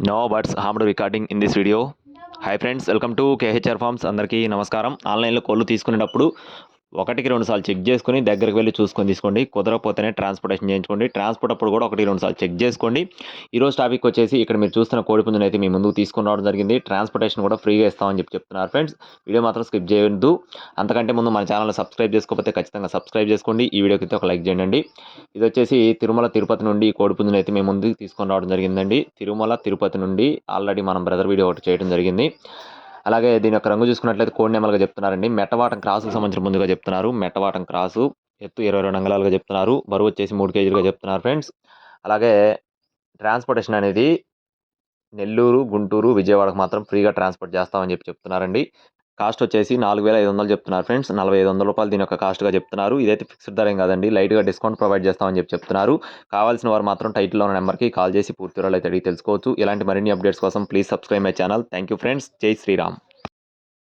No buts harmed recording in this video. Hi friends, welcome to KHR farms. అందరికీ నమస్కారం. ఆన్లైన్లో కోళ్ళు తీసుకునేటప్పుడు ఒకటికి రెండు సార్లు చెక్ చేసుకుని దగ్గరికి వెళ్ళి చూసుకొని తీసుకోండి. కుదరకపోతేనే ట్రాన్స్పోర్టేషన్ చేయించుకోండి. ట్రాన్స్పోర్ట్ అప్పుడు కూడా ఒకటి రెండు సార్లు చెక్ చేసుకోండి. ఈరోజు టాపిక్ వచ్చేసి ఇక్కడ మీరు చూస్తున్న కోడిపుంజుని అయితే మీ ముందుకు తీసుకుని రావడం జరిగింది. ట్రాన్స్పోర్టేషన్ కూడా ఫ్రీగా ఇస్తామని చెప్తున్నారు ఫ్రెండ్స్. వీడియో మాత్రం స్కిప్ చేయొద్దు. అంతకంటే ముందు మన ఛానల్ సబ్స్క్రైబ్ చేసుకోకపోతే ఖచ్చితంగా సబ్స్క్రైబ్ చేసుకోండి. ఈ వీడియోకి అయితే ఒక లైక్ చేయండి. ఇది వచ్చేసి తిరుమల తిరుపతి నుండి ఈ కోడిపుంజుని అయితే మేము ముందుకు తీసుకొని రావడం జరిగిందండి. తిరుమల తిరుపతి నుండి ఆల్రెడీ మనం బ్రదర్ వీడియో ఒకటి చేయడం జరిగింది. అలాగే దీని యొక్క రంగు చూసుకున్నట్లయితే కోడి నెమలుగా చెప్తున్నారండి. మెట్టవాటం క్రాసుకు సంబంధించిన ముందుగా చెప్తున్నారు. మెట్టవాటం క్రాసు, ఎత్తు 22 అంగుళాలుగా చెప్తున్నారు. బరువు వచ్చేసి 3 కేజీలుగా చెప్తున్నారు ఫ్రెండ్స్. అలాగే ట్రాన్స్పోర్టేషన్ అనేది నెల్లూరు, గుంటూరు, విజయవాడకు మాత్రం ఫ్రీగా ట్రాన్స్పోర్ట్ చేస్తామని చెప్తున్నారండి. కాస్ట్ వచ్చేసి 4,500 చెప్తున్నారు ఫ్రెండ్స్. 4,500 రూపాయలు దీని యొక్క కాస్ట్గా చెప్తున్నారు. ఇదైతే ఫిక్స్డ్ ధర ఏం కాదండి, లైట్గా డిస్కౌంట్ ప్రొవైడ్ చేస్తామని చెప్తున్నారు. కావాల్సిన వారు మాత్రం టైటిల్లో ఉన్న నెంబర్కి కాల్ చేసి పూర్తి వివరాలు అయితే అడిగి తెలుసుకోవచ్చు. ఇలాంటి మరిన్ని అప్డేట్స్ కోసం please subscribe my channel. Thank you friends. జై శ్రీరామ్.